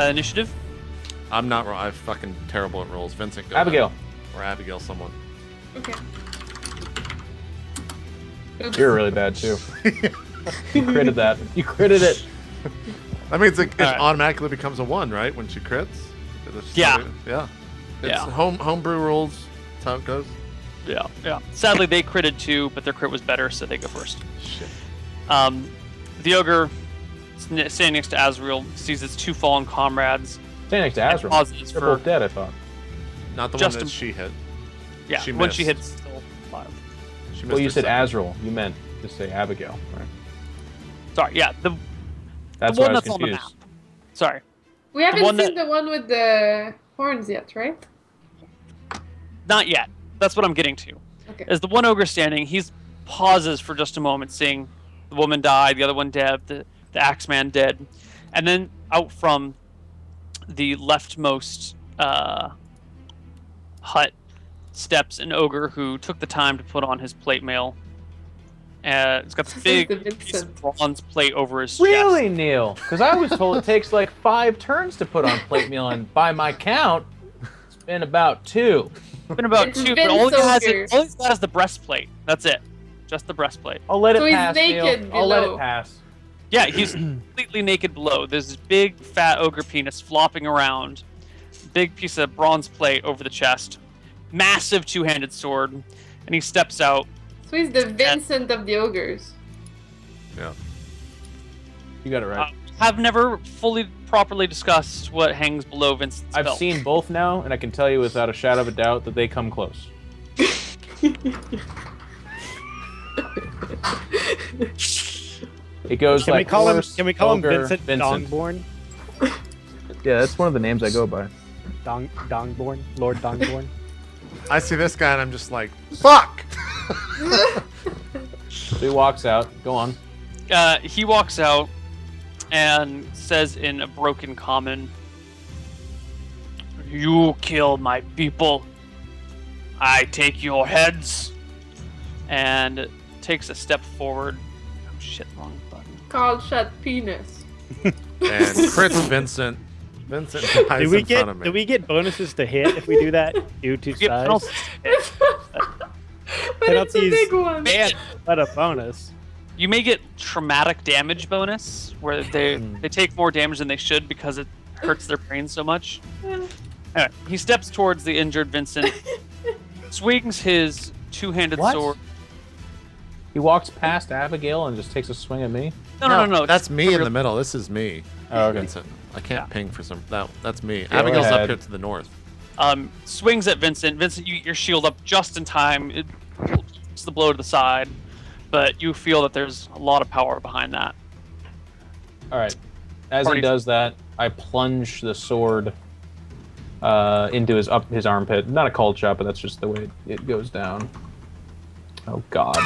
Initiative. I'm not. I'm fucking terrible at rolls. Vincent, go Abigail. ahead. Or Abigail, someone. Okay. You're really bad too. You critted that. You critted it. That means it All right. automatically becomes a 1, right? When she crits. Yeah. Yeah. It's Yeah. homebrew rules. That's how it goes. Yeah, yeah. Sadly, they critted 2, but their crit was better, so they go first. Shit. The ogre, standing next to Azreal, sees its 2 fallen comrades. Stay next to and Azrael. pauses They're for both dead, I thought. Not the Just one that a- she hit. yeah. She When she missed. hits, still alive. She Well, you missed her said second. Azrael. You meant to say Abigail, right? Sorry, yeah. The That's one why I was that's on the confused. map. Sorry, We haven't one seen the one with the horns yet, right? not yet. That's what I'm getting to. Okay. As the one ogre standing, he pauses for just a moment, seeing the woman die, the other one dead, the Axeman dead, and then out from the leftmost hut steps an ogre who took the time to put on his plate mail. It's got this This is big the piece of Vincent. bronze plate over his Really, chest. Neil? Because I was told it takes like 5 turns to put on plate meal, and by my count, it's been about 2. It's been about It's 2, but been all he so has weird. all he's got is the breastplate. That's it. Just the breastplate. I'll let it So he's pass, Neil. naked I'll let below. it pass. Yeah, he's completely naked below. There's this big, fat ogre penis flopping around. Big piece of bronze plate over the chest. Massive 2-handed sword. And he steps out. So he's the Vincent of the ogres. Yeah. You got it right. Have never fully, properly discussed what hangs below Vincent's I've belt. seen both now, and I can tell you without a shadow of a doubt that they come close. It goes Can like we call him? horse, Can we call him ogre, Vincent Dongborn? Yeah, that's one of the names I go by. Dongborn, Lord Dongborn. I see this guy and I'm just like, fuck! So he walks out. Go on. He walks out and says in a broken common, "You killed my people. I take your heads." And takes a step forward. Oh shit, wrong button. Called shut penis. And crits Vincent. Vincent dies Do we in front of me. get bonuses to hit if we do that due to You get size? penalties. But it's a Penalties. big one. Man, Not a bonus. you may get traumatic damage bonus, where they take more damage than they should because it hurts their brain so much. Anyway, he steps towards the injured Vincent, swings his 2-handed What? sword. He walks past Abigail and just takes a swing at me. No. That's me in real- the middle. This is me. Oh, okay. Vincent. I can't ping for some. That's me. Go Abigail's up ahead. here to the north. Swings at Vincent. Vincent, you get your shield up just in time. It puts the blow to the side, but you feel that there's a lot of power behind that. All right. As Party- he does that, I plunge the sword into his armpit. Not a cold shot, but that's just the way it goes down. Oh God.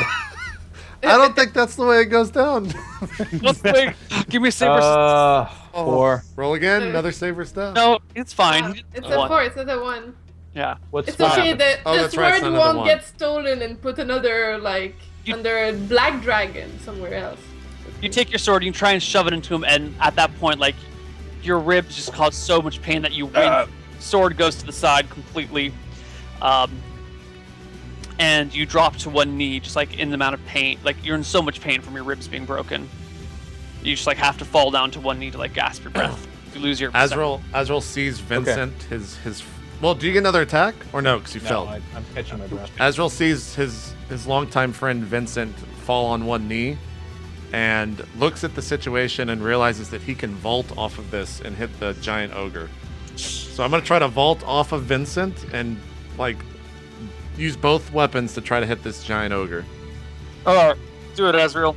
I don't think that's the way it goes down. Let's wait. Give me a saber. 4. Roll again. Another saber stab. No, it's fine. It's One. a 4, it's not a 1. Yeah. What's It's what okay, happened? the that's right, it's sword another won't one. get stolen and put another, like, You- under a black dragon somewhere else. You take your sword and you try and shove it into him, and at that point, like, your ribs just cause so much pain that you win. Sword goes to the side completely, and you drop to one knee, just like in the amount of pain. Like you're in so much pain from your ribs being broken. You just like have to fall down to one knee to like gasp your breath. You lose your. Azrael sees Vincent. His. Well, do you get another attack or no? Because you No, fell. I'm catching my breath. Azrael sees his longtime friend Vincent fall on one knee, and looks at the situation and realizes that he can vault off of this and hit the giant ogre. So I'm gonna try to vault off of Vincent and like use both weapons to try to hit this giant ogre. Oh, do it, Azrael.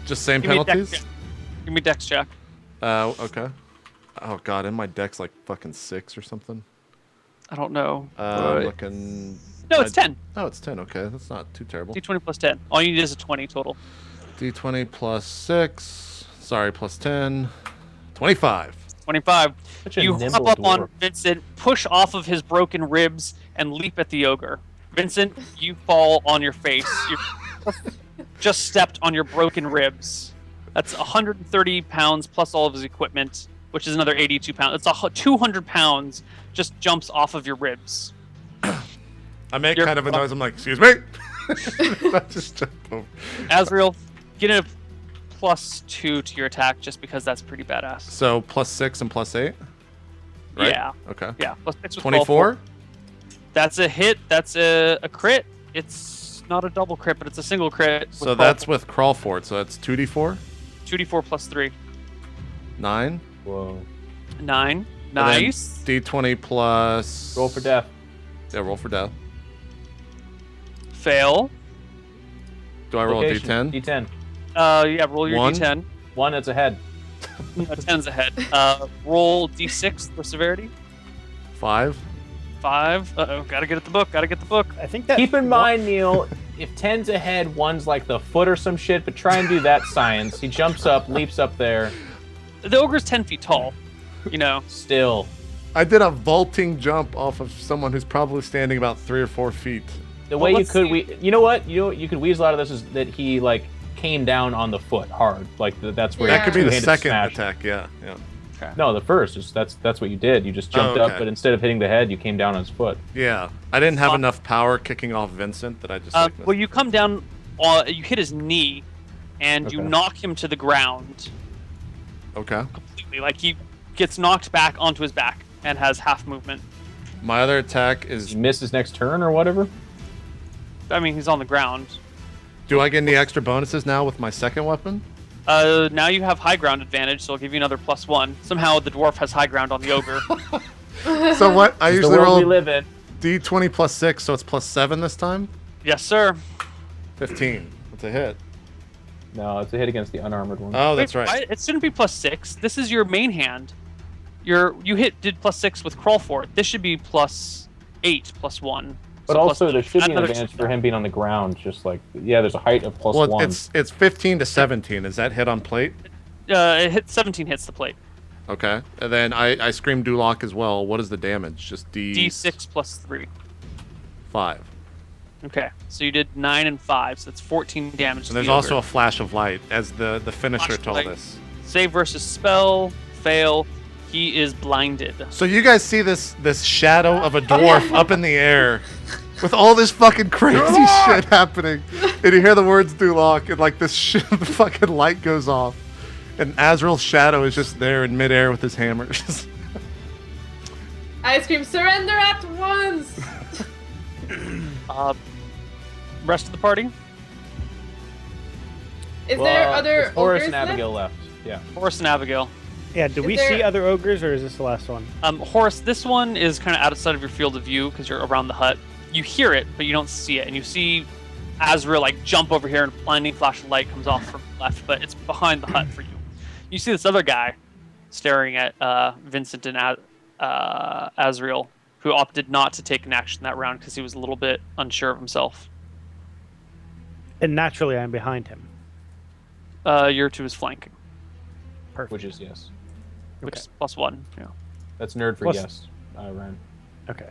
Just same Give me a dex penalties. check. Give me dex check. Okay. Oh god, in my deck's like fucking 6 or something. I don't know. I'm looking. No, it's 10. Oh, it's 10. Okay, that's not too terrible. D20 plus 10. All you need is a 20 total. D20 plus 6. Sorry, plus 10. 25. 25. Such a You nimble hop up dwarf. on Vincent, push off of his broken ribs, and leap at the ogre. Vincent, you fall on your face. You just stepped on your broken ribs. That's 130 pounds plus all of his equipment. which is another 82 pounds. It's 200 pounds just jumps off of your ribs. I make kind of a noise. I'm like, excuse me. I just jump over. Azreal, get a +2 to your attack just because that's pretty badass. So +6 and +8? Right? Yeah. Okay. Yeah, +6 with 24? That's a hit. That's a crit. It's not a double crit, but it's a single crit. So that's with crawl fort. So that's 2d4? 2d4 +3. 9? Whoa. 9. And then Nice. D20 plus... Roll for death. Yeah, roll for death. Fail. Do I roll Location, a D10? D10. Yeah, roll your 1? D10. 1, it's ahead. 10's ahead. Roll D6 for severity. 5? 5. Uh-oh, gotta get at the book. Gotta get the book. I think that. Keep in mind, Neal, if 10's ahead, 1's like the foot or some shit, but try and do that science. He jumps up, leaps up there. The ogre's 10 feet tall. You know. Still. I did a vaulting jump off of someone who's probably standing about 3 or 4 feet. The Well, way you let's could, see. you know what? You could weasel out of this is that he like came down on the foot hard. Like that's where Yeah. That could be the two-handed second smash. attack, yeah. No, the first is that's what you did. You just jumped okay. up, but instead of hitting the head, you came down on his foot. Yeah. I didn't have enough power kicking off Vincent that I just... Well, you come down, you hit his knee, and you Okay. knock him to the ground Okay. completely. Like he gets knocked back onto his back and has half movement. My other attack Does is... he miss his next turn or whatever? I mean, he's on the ground. Do I get any extra bonuses now with my second weapon? Now you have high ground advantage, so I'll give you another +1. Somehow the dwarf has high ground on the ogre. So what? I It's usually the world we roll live in. D20 plus 6, so it's +7 this time? Yes, sir. 15. That's a hit. No, it's a hit against the unarmored one. Oh, that's Wait, right. It shouldn't be +6. This is your main hand. You did +6 with crawl fort. This should be +8, +1. but So also plus- there should be an another- advantage for him being on the ground. Just like there's a height of +1. Well, it's 15 to 17. Is that hit on plate? It hit 17 hits the plate. Okay. And then I scream Duloc as well. What is the damage? Just D6 +3. 5. Okay, so you did 9 and 5, so that's 14 damage. to And there's the also ogre. a flash of light, as the finisher Flash of told light. us. Save versus spell, fail. He is blinded. So you guys see this shadow of a dwarf up in the air with all this fucking crazy shit happening. And you hear the words Duloc, and like this shit, the fucking light goes off. And Azrael's shadow is just there in midair with his hammer. I scream, surrender at once! Rest of the party, Is there other it's Horus ogres and Abigail left? left. Yeah. Horus and Abigail. Yeah, do Is we there- see other ogres, or is this the last one? Horus, this one is kind of outside of your field of view because you're around the hut. You hear it, but you don't see it, and you see Azrael like jump over here, and a blinding flash of light comes off from the left, but it's behind the hut for you. You see this other guy staring at Vincent and Azrael, who opted not to take an action that round because he was a little bit unsure of himself. And naturally, I'm behind him. You're to his flank, Perfect. Which is yes. which Okay. is +1. Yeah. That's nerd for Plus- yes. Ryan. Okay.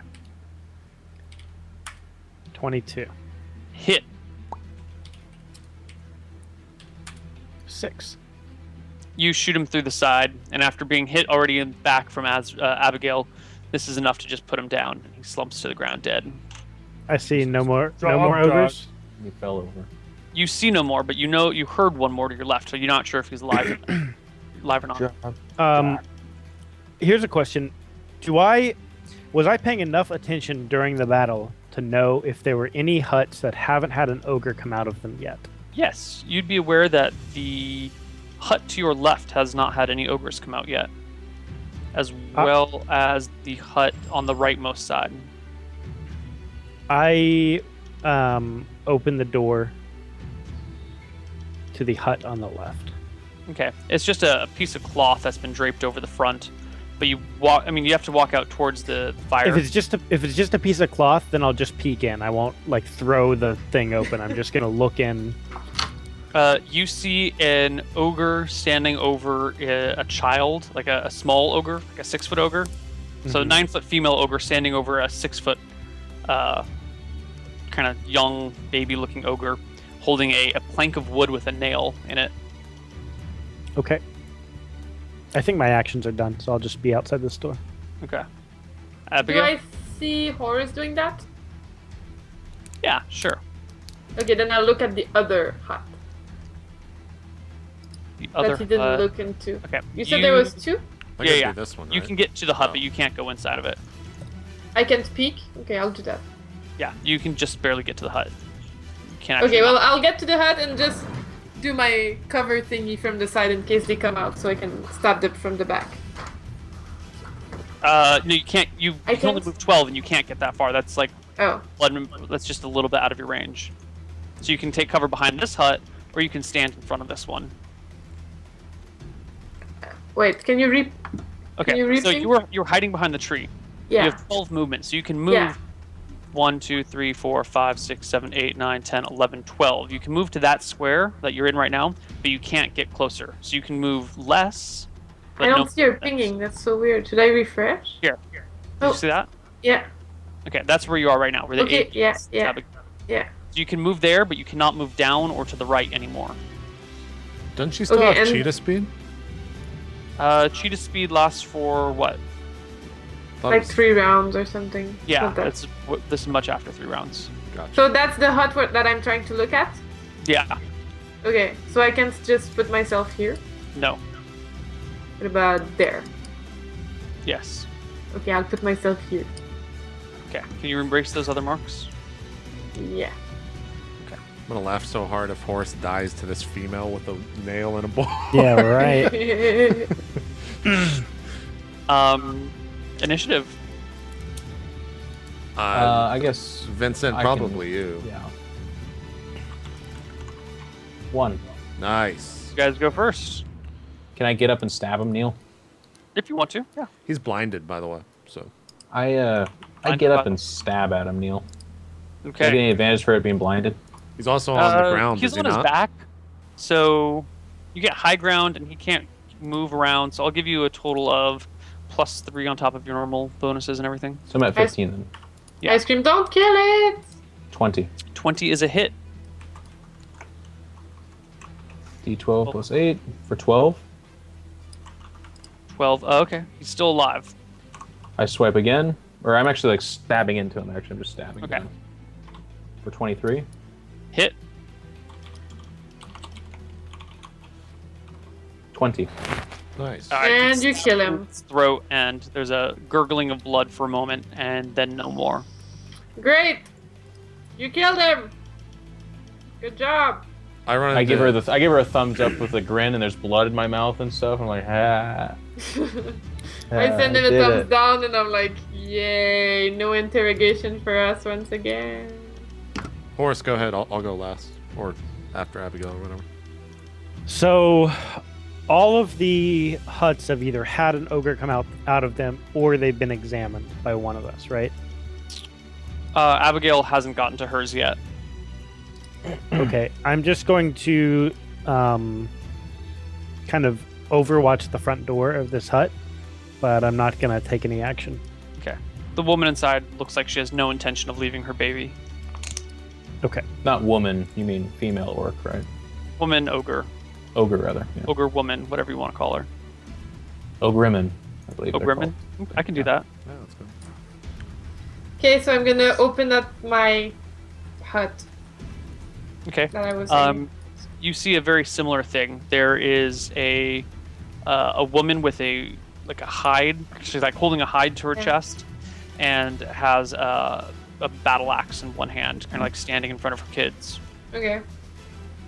22. Hit. 6. You shoot him through the side, and after being hit already in the back from Abigail, this is enough to just put him down. He slumps to the ground dead. I see no more ogres. He fell over. You see no more, but you heard one more to your left, so you're not sure if he's alive or not. Here's a question. Was I paying enough attention during the battle to know if there were any huts that haven't had an ogre come out of them yet? Yes, you'd be aware that the hut to your left has not had any ogres come out yet, as well as the hut on the rightmost side. I open the door to the hut on the left. Okay, it's just a piece of cloth that's been draped over the front, but you have to walk out towards the fire. If it's just a piece of cloth, then I'll just peek in. I won't like throw the thing open. I'm just gonna look in. You see an ogre standing over a child, like a small ogre, like a 6-foot ogre. So 9-foot female ogre standing over a 6-foot, kind of young baby-looking ogre, holding a plank of wood with a nail in it. Okay. I think my actions are done, so I'll just be outside this door. Okay. Do Abigail? I see Horus doing that? Yeah, sure. Okay, then I'll look at the other hut The other that he didn't hut. look into. Okay. You said there was 2? I Yeah, gotta yeah. do this one, You right? can get to the hut, Oh. but you can't go inside of it. I can't peek? Okay, I'll do that. Yeah, you can just barely get to the hut. You can't actually Okay, well, I'll get to the hut and just do my cover thingy from the side in case they come out so I can stab them from the back. no, you can't. You I can only can't- move 12, and you can't get that far. That's like Oh. that's just a little bit out of your range. So you can take cover behind this hut, or you can stand in front of this one. Wait, can you read? Okay. you So rethink? you were hiding behind the tree. Yeah. You have 12 movements, so you can move Yeah. 1, 2, 3, 4, 5, 6, 7, 8, 9, 10, 11, 12. You can move to that square that you're in right now, but you can't get closer. So you can move less. But I don't no see your movements. pinging. That's so weird. Should I refresh? Here. Did Oh. you see that? Yeah. Okay, that's where you are right now. Where the Okay, eight yeah, is. yeah. Yeah. So you can move there, but you cannot move down or to the right anymore. Doesn't she still Okay, have and- cheetah speed? Cheetah speed lasts for what? Thought it Like was- 3 rounds or something. Yeah, Not that. this is much after 3 rounds. Gotcha. So that's the hut that I'm trying to look at? Yeah. Okay, so I can just put myself here? No. What about there? Yes. Okay, I'll put myself here. Okay. Can you embrace those other marks? Yeah. I'm gonna laugh so hard if Horus dies to this female with a nail and a ball. Yeah, right. Initiative. I guess. Vincent, I probably you. Yeah. 1. Nice. You guys go first. Can I get up and stab him, Neil? If you want to. Yeah. He's blinded, by the way. So I Blind get up spot. and stab at him, Neil. Do I get Okay. any advantage for it being blinded? he's also on the ground. He's is he on his not? back, so you get high ground, and he can't move around. So I'll give you a total of +3 on top of your normal bonuses and everything. So I'm at 15 then. Yeah. Ice cream, don't kill it! 20. 20 is a hit. D12 plus 8 for 12. 12. Oh, okay. He's still alive. I swipe again. Or I'm actually like stabbing into him. Actually, I'm just stabbing. Okay. Down. For 23. Hit. 20. Nice. All right, And you it's kill him. His throat, and there's a gurgling of blood for a moment, and then no more. Great! You killed him! Good job! I run. I into- give her a thumbs up with a grin, and there's blood in my mouth and stuff. I'm like, ah. I send him a did thumbs it. down and I'm like, yay, no interrogation for us once again. Horus, go ahead. I'll go last, or after Abigail or whatever. So, all of the huts have either had an ogre come out of them, or they've been examined by one of us, right? Abigail hasn't gotten to hers yet. Okay, I'm just going to kind of overwatch the front door of this hut, but I'm not going to take any action. Okay. The woman inside looks like she has no intention of leaving her baby. Okay. Not woman, you mean female orc, right? Woman, ogre. Ogre, rather. Yeah. Ogre woman, whatever you want to call her. Ogreman, I believe. they're Ogreman? I can do that. Yeah, that's good. Okay, so I'm gonna open up my hut Okay. that I was in. You see a very similar thing. There is a woman with a hide. She's like holding a hide to her Yeah. chest, and has a battle axe in one hand, kind of like standing in front of her kids. Okay.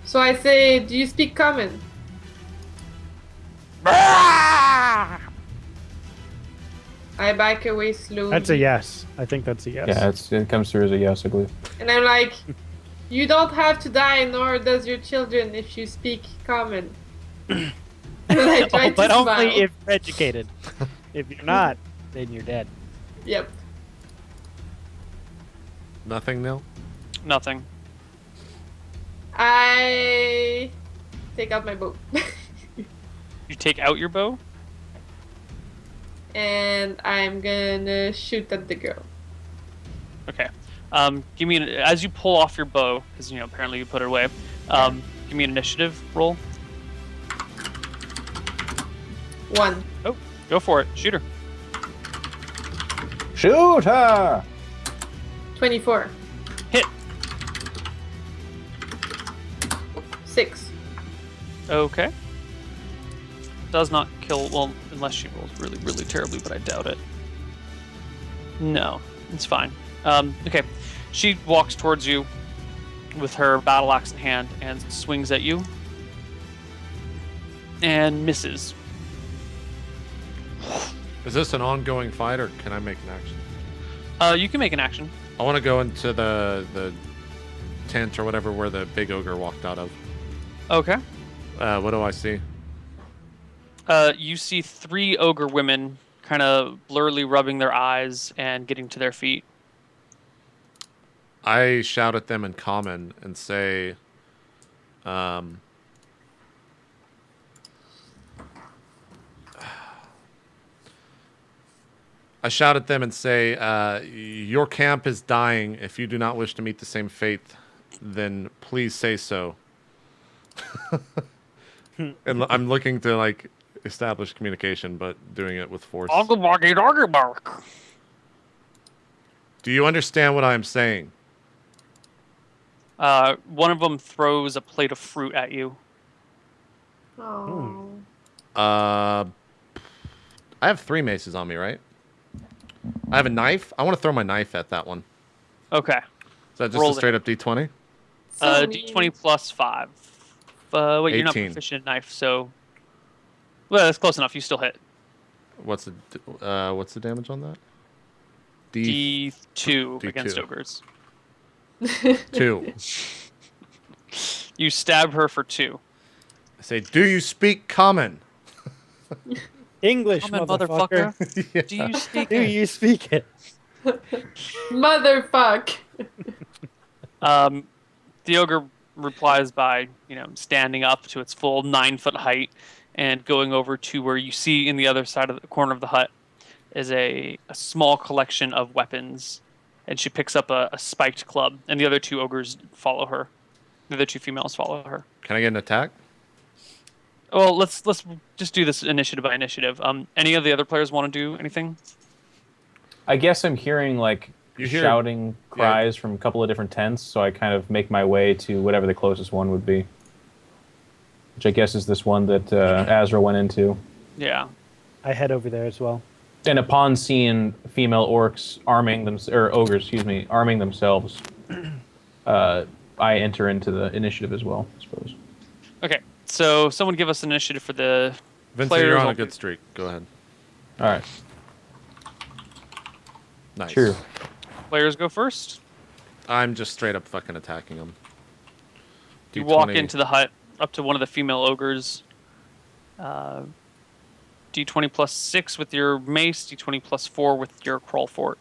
So I say, do you speak common? I back away slowly. That's a yes. I think that's a yes. Yeah, it comes through as a yes, I believe. And I'm like, you don't have to die, nor does your children if you speak common. And I try to But only smile. if you're educated. If you're not, then you're dead. Yep. Nothing, Neil. Nothing. I take out my bow. You take out your bow. And I'm gonna shoot at the girl. Okay. Give me as you pull off your bow, because apparently you put it away. Give me an initiative roll. 1. Oh, go for it. Shoot her. Shoot her! 24. Hit. 6. Okay. Does not kill, well, unless she rolls really, really terribly, but I doubt it. No, it's fine. Okay. She walks towards you with her battle axe in hand and swings at you. And misses. Is this an ongoing fight, or can I make an action? You can make an action. I want to go into the tent or whatever where the big ogre walked out of. Okay. What do I see? You see 3 ogre women kind of blurrily rubbing their eyes and getting to their feet. I shout at them in common and say, your camp is dying. If you do not wish to meet the same fate, then please say so. And I'm looking to like establish communication, but doing it with force. Do you understand what I'm saying? One of them throws a plate of fruit at you. Oh. I have 3 maces on me, right? I have a knife. I want to throw my knife at that one. Okay. Is that just Roll a straight up D20? So D20 plus 5. Wait, you're not 18. proficient in knife, so... Well, that's close enough. You still hit. What's the damage on that? D2 D2. against ogres. 2. You stab her for 2. I say, do you speak common? English, Common motherfucker. Yeah. Do you speak Do you speak it? Motherfuck. The ogre replies by, standing up to its full 9-foot height and going over to where you see in the other side of the corner of the hut is a small collection of weapons. And she picks up a spiked club, and the other 2 ogres follow her. The other 2 females follow her. Can I get an attack? Well, let's just do this initiative by initiative. Any of the other players want to do anything? I guess I'm hearing like You hear- shouting cries from a couple of different tents, so I kind of make my way to whatever the closest one would be. Which I guess is this one that Azreal went into. Yeah. I head over there as well. And upon seeing female orcs ogres, arming themselves, I enter into the initiative as well, I suppose. Okay. So someone give us an initiative for the Vincent, players. you're on a good streak. Go ahead. All right. Nice. Cheers. Players go first. I'm just straight up fucking attacking them. You walk into the hut up to one of the female ogres. D20 plus 6 with your mace. D20 plus 4 with your crawl fort.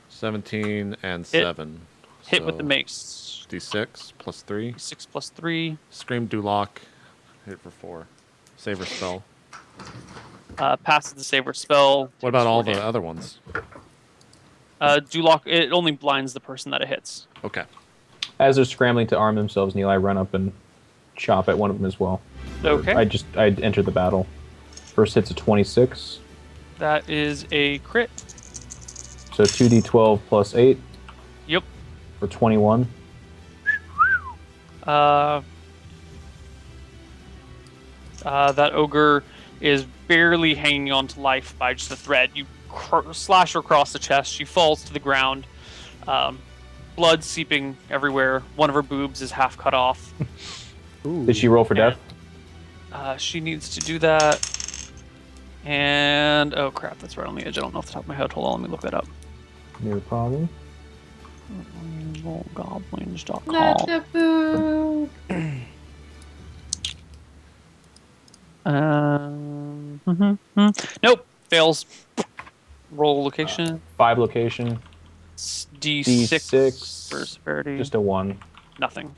17 and 7. Hit with So, the mace. D6 plus 3. 6 plus 3. Scream Duloc. Hit for 4. Saver spell. Passes the saver spell. What about takes all 4 the damage. other ones? Duloc, it only blinds the person that it hits. Okay. As they're scrambling to arm themselves, Neal, I run up and chop at one of them as well. Okay. I enter the battle. First hit's a 26. That is a crit. So 2d12 plus 8 Yep. for 21. That ogre is barely hanging on to life by just a thread. You slash her across the chest. She falls to the ground. Blood seeping everywhere. One of her boobs is half cut off. Ooh. Did she roll for death? She needs to do that. And, oh crap, that's right on the edge. I don't know off the top of my head. Hold on, let me look that up. No problem. Rollgoblins.com. Not the boo. Nope, fails. Roll location. 5 location. D6, D6. for severity. Just a 1. Nothing.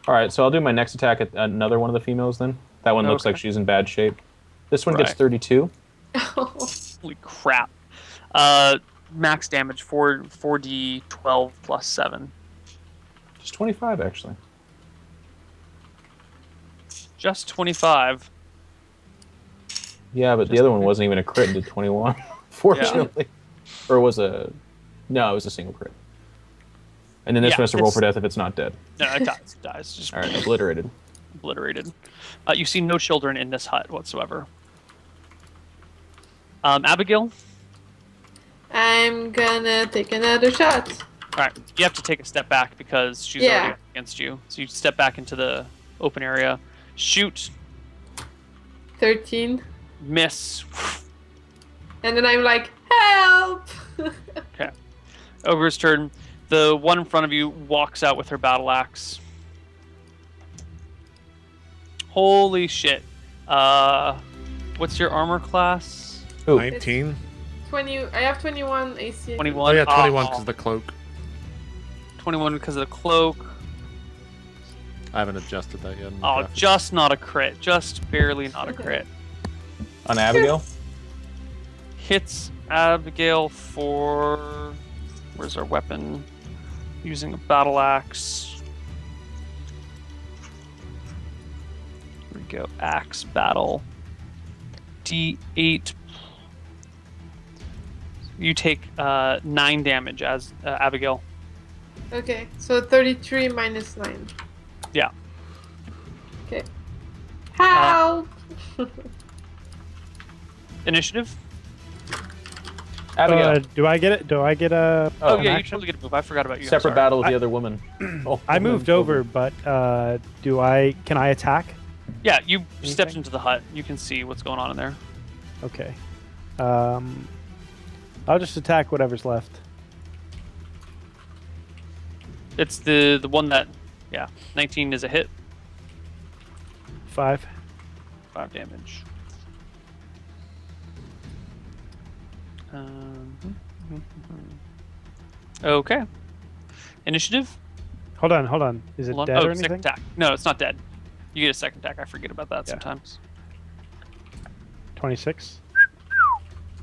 All right, so I'll do my next attack at another one of the females then. That one looks Okay. like she's in bad shape. This one gets Right. 32. Holy crap. Max damage 4d12 plus 7. Just 25, actually. Just 25. Yeah, but the other one wasn't even a crit and did 21, fortunately. Or was a... No, it was a single crit. And then this one has to roll for death if it's not dead. No, it dies. It dies. Just All right, obliterated. obliterated. You see no children in this hut whatsoever. Abigail? I'm gonna take another shot. All right, you have to take a step back because she's already up against you. So you step back into the open area. Shoot. 13. Miss. And then I'm like, help! Okay. Ogre's turn. The one in front of you walks out with her battle axe. Holy shit. What's your armor class? Ooh. 19. 20. I have 21 AC. 21. Oh yeah, 21 because of the cloak. 21 because of the cloak. I haven't adjusted that yet. Oh, just not a crit. Just barely not a crit. On Abigail? Hits Abigail for... Where's our weapon? Using a battle axe. Here we go. Axe battle. D8. You take 9 damage as Abigail. Okay, so 33 minus 9. Yeah. Okay. Help! Initiative? Abigail. Do I get it? Do I get a? Oh, an yeah, you action? totally get a move. I forgot about you. I'm Separate sorry. battle with the other woman. Oh, I moved over, but do I? Can I attack? Yeah, you stepped Anything? into the hut. You can see what's going on in there. Okay. I'll just attack whatever's left. It's the one that, yeah, 19 is a hit. 5. 5 damage. Okay. Initiative? Hold on. Is it Hold on. dead Oh, or second anything? attack. No, it's not dead. You get a second attack. I forget about that Yeah. sometimes. 26.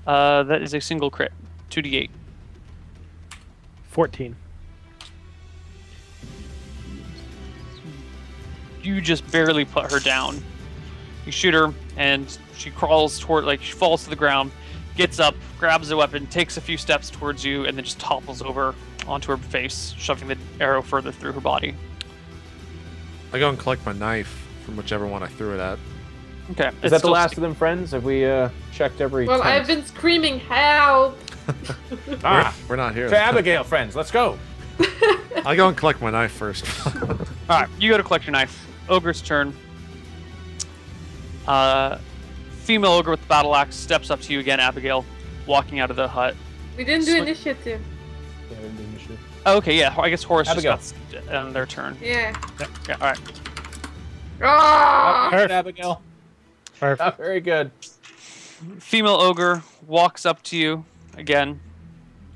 That is a single crit. 2d8. 14. You just barely put her down. You shoot her, and she crawls toward, like, she falls to the ground, gets up, grabs the weapon, takes a few steps towards you, and then just topples over onto her face, shoving the arrow further through her body. I go and collect my knife from whichever one I threw it at. Okay. Is that the last of them, friends? Have we checked every Well, tent? I've been screaming help! We're not here. To Abigail, friends. Let's go. I go and collect my knife first. Alright, you go to collect your knife. Ogre's turn. Female ogre with the battle axe steps up to you again, Abigail, walking out of the hut. We didn't do initiative. Oh, okay, yeah, I guess Horus Abigail. just got on their turn. Yeah. Yeah, alright. Ah! Perfect, Abigail. Perfect. Very good. Female ogre walks up to you again,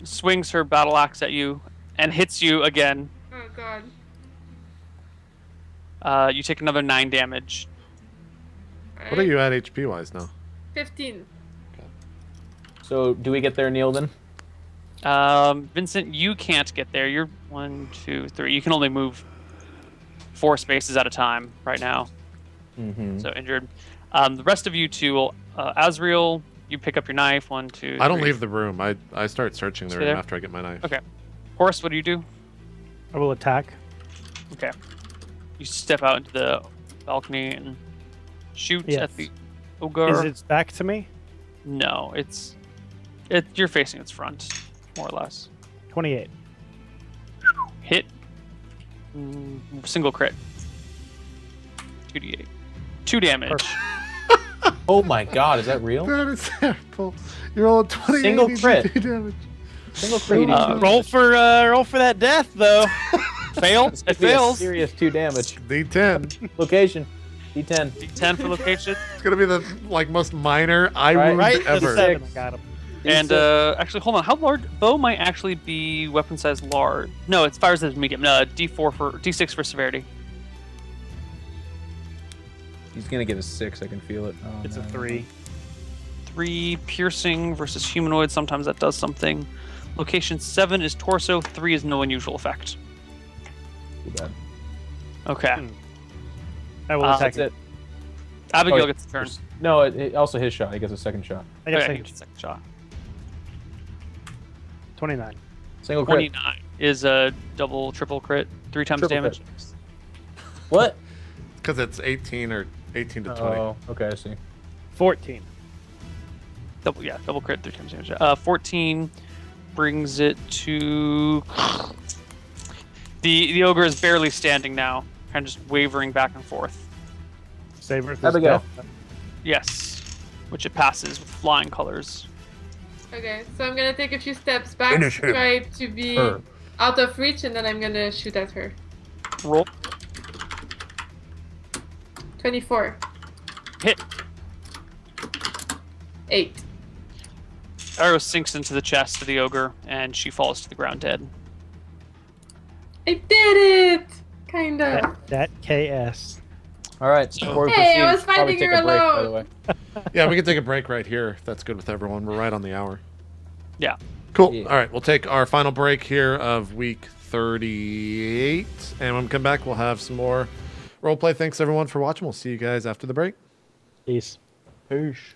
swings her battle axe at you, and hits you again. Oh god. You take another 9 damage. What are you at HP wise now? 15. So, do we get there, Neil, then? Vincent, you can't get there. You're 1, 2, 3. You can only move 4 spaces at a time right now. Mm-hmm. So injured. The rest of you two will, Azreal, you pick up your knife. 1, 2, I don't 3. leave the room. I start searching the Stay room there? after I get my knife. Okay. Horus, what do you do? I will attack. Okay. You step out into the balcony and shoot Yes. at the ogre. Is its back to me? No, you're facing its front, more or less. 28. Hit. Single crit. 2d8. 2 damage. Perfect. Oh my god, is that real? That is terrible. You're all 28 Single crit. damage. Single crit. roll for that death though. Fail. It fails. Serious 2 damage. D10. Location. D10. D10 for location. It's gonna be the most minor eye Right. wound Right? ever. The 7. I got him. And actually, hold on. How large? Bow might actually be weapon size large. No, it fires as medium. No, D6 for severity. He's gonna get a 6. I can feel it. Oh, It's a no. 3. 3 piercing versus humanoid. Sometimes that does something. Location 7 is torso. 3 is no unusual effect. Too bad. Okay. I will That's attack That's it. it. Abigail Oh, gets the turn. No, it also his shot. He gets a second shot. I guess Okay, I he gets a second shot. 29. Single crit. 29 is a double, triple crit, 3 times Triple damage. What? Because it's 18 or 18 to 20. Oh, okay, I see. 14. Double crit, 3 times damage. 14 brings it to the ogre is barely standing now, kind of just wavering back and forth. Save versus Abigail. death. Yes, which it passes with flying colors. Okay, so I'm gonna take a few steps back, Finish him. try to be Her. out of reach, and then I'm gonna shoot at her. Roll 24. hit. 8. Arrow sinks into the chest of the ogre, and she falls to the ground dead. I did it! Kinda. That KS. All right. Before we Hey, I proceed, was probably finding take her a break, by the alone. way. Yeah, we can take a break right here. If that's good with everyone. We're right on the hour. Yeah. Cool. Yeah. All right, we'll take our final break here of week 38. And when we come back, we'll have some more roleplay. Thanks, everyone, for watching. We'll see you guys after the break. Peace. Peace.